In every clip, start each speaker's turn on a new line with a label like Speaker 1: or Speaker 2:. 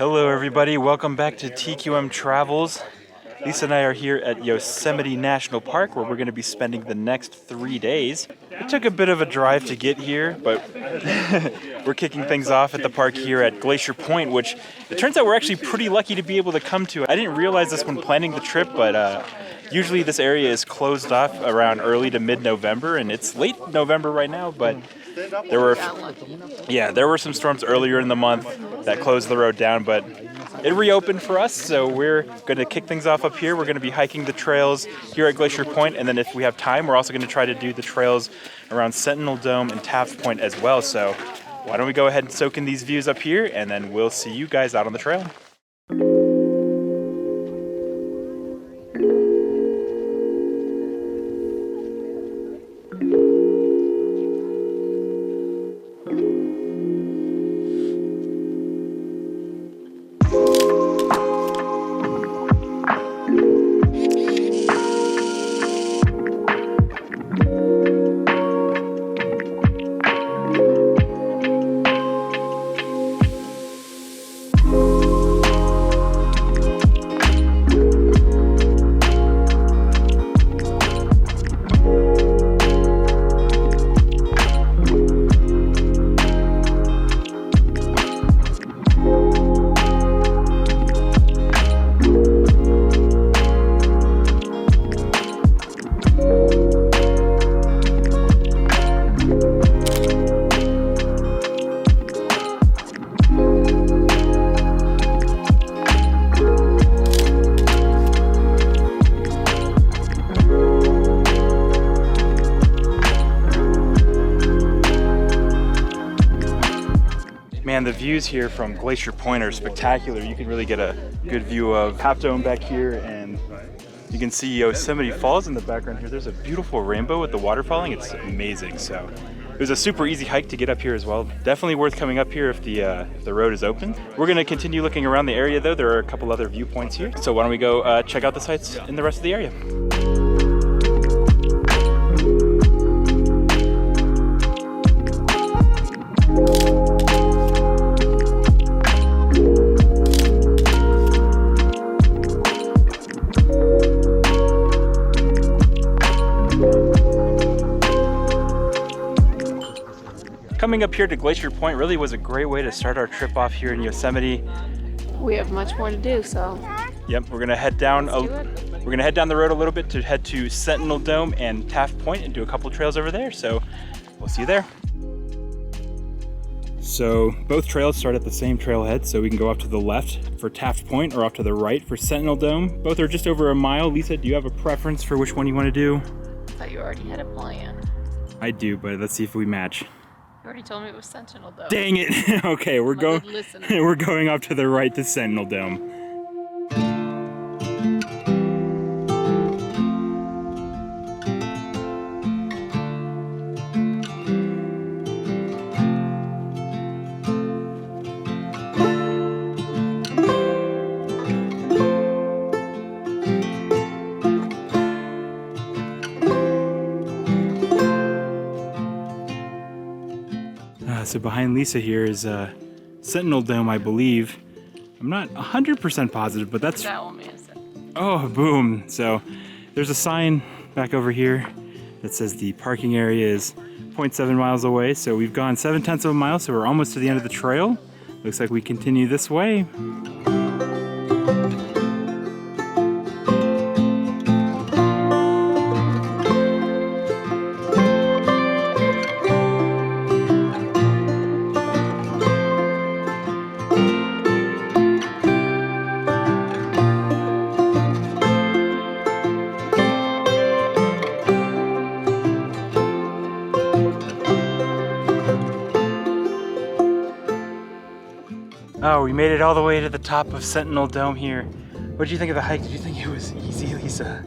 Speaker 1: Hello everybody, welcome back to TQM Travels. Lisa and I are here at Yosemite National Park where we're going to be spending the next 3 days. It took a bit of a drive to get here, but we're kicking things off at the park here at Glacier Point, which it turns out we're actually pretty lucky to be able to come to. I didn't realize this when planning the trip, but usually this area is closed off around early to mid-November, and it's late November right now, but there were some storms earlier in the month that closed the road down, but it reopened for us, so we're going to kick things off up here. We're going to be hiking the trails here at Glacier Point, and then if we have time, we're also going to try to do the trails around Sentinel Dome and Taft Point as well. So why don't we go ahead and soak in these views up here, and then we'll see you guys out on the trail. Man, the views here from Glacier Point are spectacular. You can really get a good view of Taft Dome back here, and you can see Yosemite Falls in the background here. There's a beautiful rainbow with the water falling. It's amazing. So it was a super easy hike to get up here as well. Definitely worth coming up here if the road is open. We're going to continue looking around the area though. There are a couple other viewpoints here. So why don't we go check out the sights in the rest of the area. Coming up here to Glacier Point really was a great way to start our trip off here in Yosemite.
Speaker 2: We have much more to do, so.
Speaker 1: Yep, we're gonna head down. We're gonna head down the road a little bit to head to Sentinel Dome and Taft Point and do a couple trails over there. So we'll see you there. So both trails start at the same trailhead, so we can go off to the left for Taft Point or off to the right for Sentinel Dome. Both are just over a mile. Lisa, do you have a preference for which one you want to do?
Speaker 2: I thought you already had a plan.
Speaker 1: I do, but let's see if we match.
Speaker 2: You already told me it was Sentinel Dome.
Speaker 1: Dang it! Okay, we're going up to the right to Sentinel Dome. So behind Lisa here is Sentinel Dome, I believe. I'm not 100% positive, but that's...
Speaker 2: That one is it.
Speaker 1: Oh, boom. So there's a sign back over here that says the parking area is 0.7 miles away. So we've gone 0.7 of a mile, so we're almost to the end of the trail. Looks like we continue this way. Oh, we made it all the way to the top of Sentinel Dome here. What did you think of the hike? Did you think it was easy, Lisa?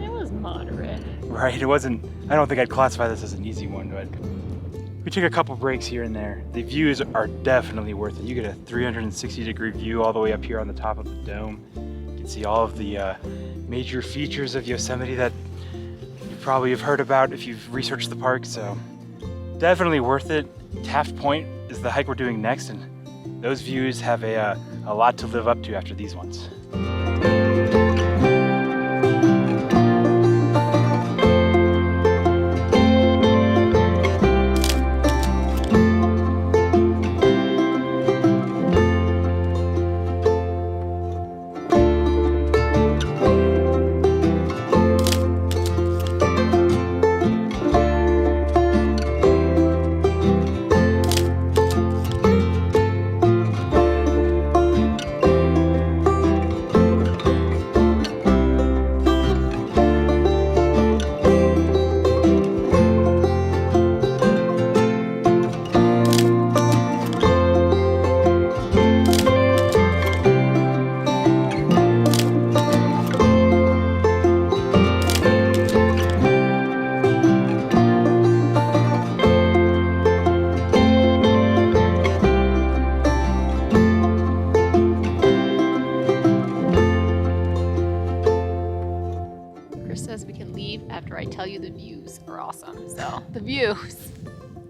Speaker 2: It was moderate.
Speaker 1: Right, it wasn't, I don't think I'd classify this as an easy one, but we took a couple breaks here and there. The views are definitely worth it. You get a 360-degree view all the way up here on the top of the dome. You can see all of the major features of Yosemite that you probably have heard about if you've researched the park, so definitely worth it. Taft Point is the hike we're doing next, and those views have a a lot to live up to after these ones.
Speaker 2: After I tell you the views are awesome. So the views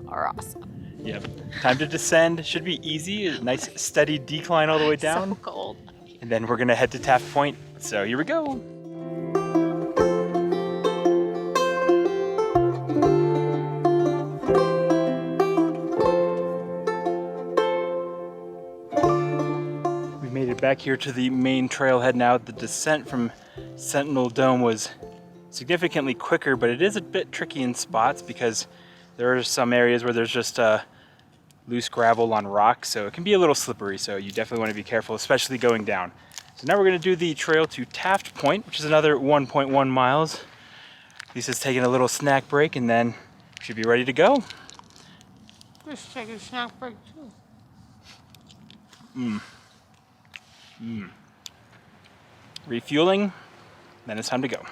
Speaker 2: are awesome.
Speaker 1: Yep. Time to descend. Should be easy. A nice steady decline all the way down.
Speaker 2: So cold.
Speaker 1: And then we're gonna head to Taft Point. So here we go. We made it back here to the main trailhead now. The descent from Sentinel Dome was significantly quicker, but it is a bit tricky in spots because there are some areas where there's just loose gravel on rocks, so it can be a little slippery, so you definitely want to be careful, especially going down. So now we're going to do the trail to Taft Point, which is another 1.1 miles. Lisa's taking a little snack break, and then we should be ready to go.
Speaker 2: Just take a snack break too.
Speaker 1: Refueling, then it's time to go.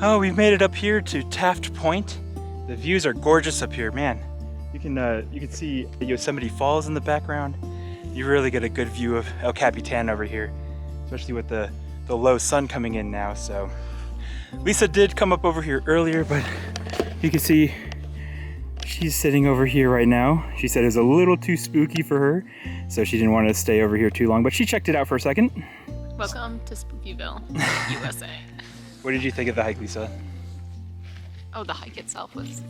Speaker 1: Oh, we've made it up here to Taft Point. The views are gorgeous up here, man. You can see Yosemite Falls in the background. You really get a good view of El Capitan over here, especially with the low sun coming in now. So Lisa did come up over here earlier, but you can see she's sitting over here right now. She said it was a little too spooky for her, so she didn't want to stay over here too long, but she checked it out for a second.
Speaker 2: Welcome to Spookyville, USA.
Speaker 1: What did you think of the hike, Lisa?
Speaker 2: Oh, the hike itself was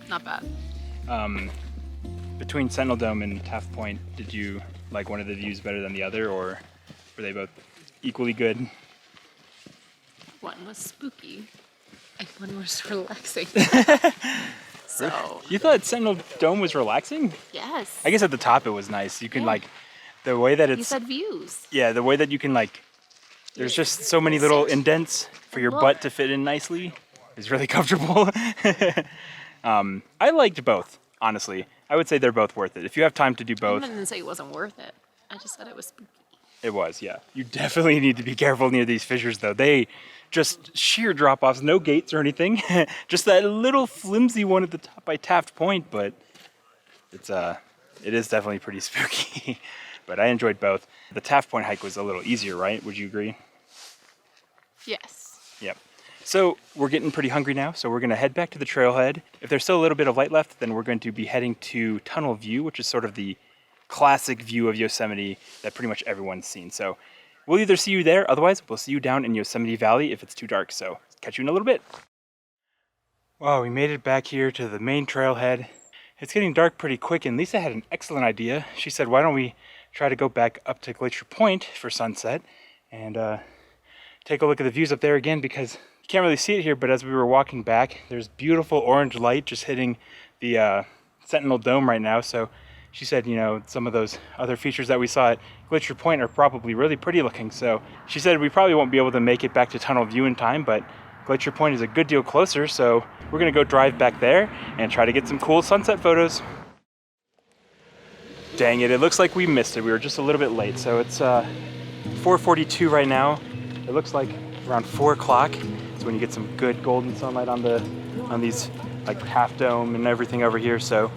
Speaker 2: not bad.
Speaker 1: Between Sentinel Dome and Taft Point, did you like one of the views better than the other, or were they both equally good?
Speaker 2: One. one was spooky and one was relaxing. So
Speaker 1: You thought Sentinel Dome was relaxing?
Speaker 2: yes.
Speaker 1: I guess at the top it was nice. You can
Speaker 2: Yeah.
Speaker 1: like, the way that
Speaker 2: You
Speaker 1: it's,
Speaker 2: said views.
Speaker 1: yeah, the way that you can like, there's just so many little indents for your butt to fit in nicely. It's really comfortable. I liked both, honestly. I would say they're both worth it. If you have time to do both.
Speaker 2: I didn't say it wasn't worth it. I just said it was spooky.
Speaker 1: It was, yeah. You definitely need to be careful near these fissures, though. They just sheer drop-offs, no gates or anything. Just that little flimsy one at the top by Taft Point, but it is definitely pretty spooky. But I enjoyed both. The Taft Point hike was a little easier, right? Would you agree?
Speaker 2: Yes.
Speaker 1: Yep. So we're getting pretty hungry now, so we're going to head back to the trailhead. If there's still a little bit of light left, then we're going to be heading to Tunnel View, which is sort of the classic view of Yosemite that pretty much everyone's seen. So we'll either see you there, otherwise we'll see you down in Yosemite Valley if it's too dark. So catch you in a little bit. Wow, we made it back here to the main trailhead. It's getting dark pretty quick, and Lisa had an excellent idea. She said, why don't we try to go back up to Glacier Point for sunset and take a look at the views up there again, because you can't really see it here, but as we were walking back, there's beautiful orange light just hitting the Sentinel Dome right now. So she said, you know, some of those other features that we saw at Glacier Point are probably really pretty looking. So she said we probably won't be able to make it back to Tunnel View in time, but Glacier Point is a good deal closer. So we're gonna go drive back there and try to get some cool sunset photos. Dang it, it looks like we missed it. We were just a little bit late. So it's 4:42 right now. It looks like around 4 o'clock. It's when you get some good golden sunlight on these like half dome and everything over here. So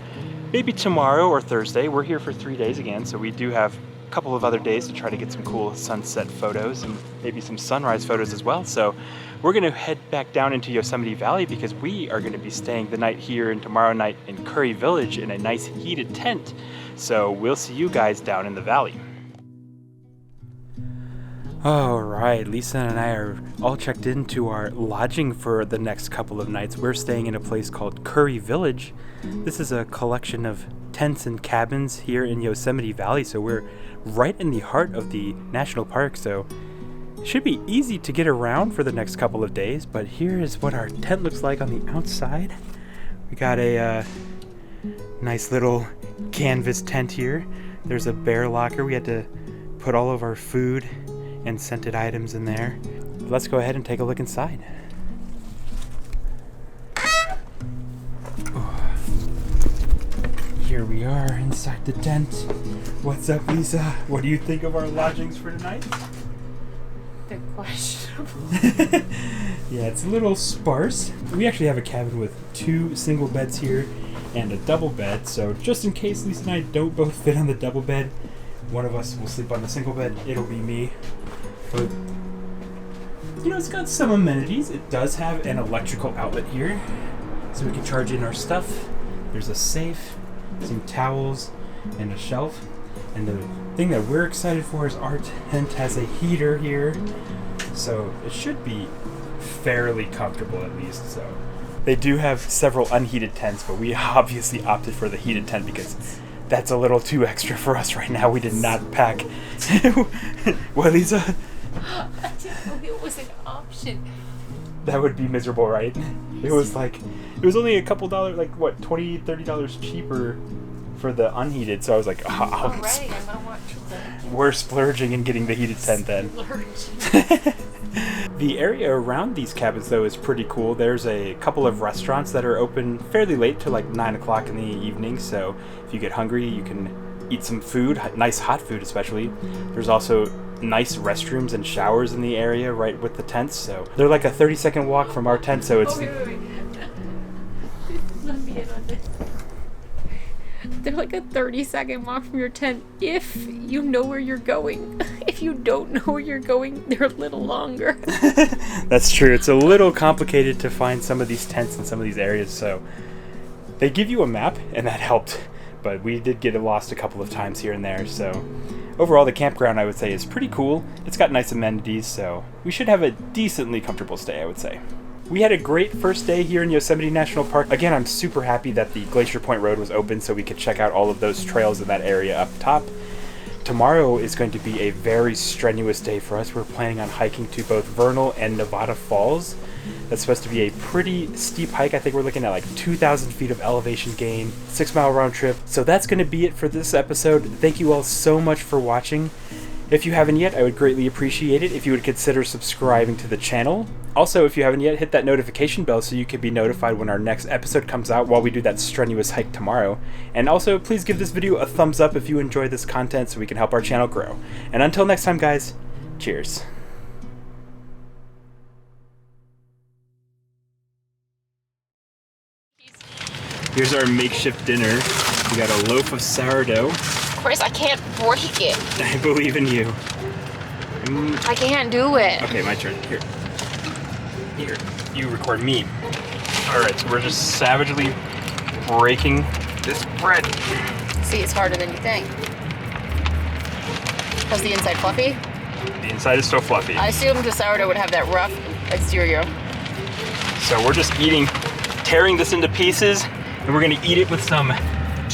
Speaker 1: maybe tomorrow or Thursday. We're here for 3 days again, so we do have a couple of other days to try to get some cool sunset photos and maybe some sunrise photos as well. So we're gonna head back down into Yosemite Valley because we are gonna be staying the night here and tomorrow night in Curry Village in a nice heated tent. So we'll see you guys down in the valley. All right, Lisa and I are all checked into our lodging for the next couple of nights. We're staying in a place called Curry Village. This is a collection of tents and cabins here in Yosemite Valley, so we're right in the heart of the national park, so it should be easy to get around for the next couple of days. But here is what our tent looks like on the outside. We got a nice little canvas tent here. There's a bear locker. We had to put all of our food and scented items in there. Let's go ahead and take a look inside. Here we are inside the tent. What's up, Lisa? What do you think of our lodgings for tonight?
Speaker 2: They're questionable.
Speaker 1: Yeah, it's a little sparse. We actually have a cabin with 2 single beds here and a double bed, so just in case Lisa and I don't both fit on the double bed, one of us will sleep on the single bed. It'll be me. But, you know, it's got some amenities. It does have an electrical outlet here, so we can charge in our stuff. There's a safe, some towels, and a shelf. And the thing that we're excited for is our tent has a heater here, so it should be fairly comfortable at least. So they do have several unheated tents, but we obviously opted for the heated tent because that's a little too extra for us right now. We did not pack. What, Lisa?
Speaker 2: I didn't know it was an option.
Speaker 1: That would be miserable, right? It was only a couple dollars, like what, $20, $30 cheaper for the unheated. So I was like,
Speaker 2: Alright, I'm gonna watch the
Speaker 1: we're splurging and getting the heated tent then. The area around these cabins, though, is pretty cool. There's a couple of restaurants that are open fairly late till like 9 o'clock in the evening. So if you get hungry, you can eat some food, nice hot food especially. There's also nice restrooms and showers in the area right with the tents. So they're like a 30-second walk from our tent. So it's...
Speaker 2: wait. Let me in on this. They're like a 30-second walk from your tent if you know where you're going. If you don't know where you're going, they're a little longer.
Speaker 1: That's true. It's a little complicated to find some of these tents in some of these areas, so they give you a map, and that helped. But we did get lost a couple of times here and there, so overall the campground, I would say, is pretty cool. It's got nice amenities, so we should have a decently comfortable stay, I would say. We had a great first day here in Yosemite National Park. Again, I'm super happy that the Glacier Point Road was open so we could check out all of those trails in that area up top. tomorrow is going to be a very strenuous day for us. We're planning on hiking to both Vernal and Nevada Falls. That's supposed to be a pretty steep hike. I think we're looking at like 2,000 feet of elevation gain, 6-mile round trip. So that's going to be it for this episode. Thank you all so much for watching. If you haven't yet, I would greatly appreciate it if you would consider subscribing to the channel. Also, if you haven't yet, hit that notification bell so you can be notified when our next episode comes out while we do that strenuous hike tomorrow. And also, please give this video a thumbs up if you enjoy this content so we can help our channel grow. And until next time, guys, cheers. Here's our makeshift dinner. We got a loaf of sourdough.
Speaker 2: Chris, I can't break it.
Speaker 1: I believe in you.
Speaker 2: I can't do it.
Speaker 1: Okay, my turn. Here, you record me. All right, so we're just savagely breaking this bread.
Speaker 2: See, it's harder than you think. Was the inside fluffy?
Speaker 1: The inside is still fluffy.
Speaker 2: I assumed the sourdough would have that rough exterior.
Speaker 1: So we're just tearing this into pieces, and we're gonna eat it with some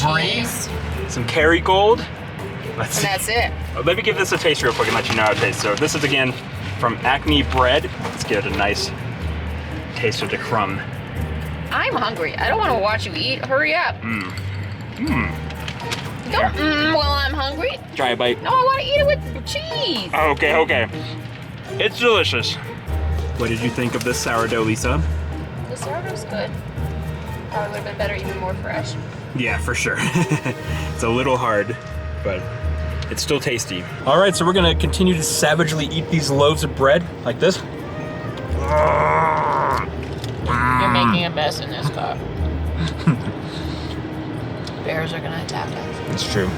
Speaker 1: brie,
Speaker 2: Cheese.
Speaker 1: some Kerrygold.
Speaker 2: And that's it.
Speaker 1: Let me give this a taste real quick and let you know how it tastes. So this is again from Acme Bread. Let's give it a nice taste of the crumb.
Speaker 2: I'm hungry. I don't want to watch you eat. Hurry up. Don't while I'm hungry.
Speaker 1: Try a bite.
Speaker 2: No, I want to eat it with cheese.
Speaker 1: Okay. It's delicious. What did you think of this sourdough, Lisa?
Speaker 2: The sourdough's good. Probably would have been better, even more fresh.
Speaker 1: Yeah, for sure. It's a little hard, but it's still tasty. All right, so we're gonna continue to savagely eat these loaves of bread like this.
Speaker 2: You're making a mess in this cup. Bears are gonna attack us.
Speaker 1: It's true.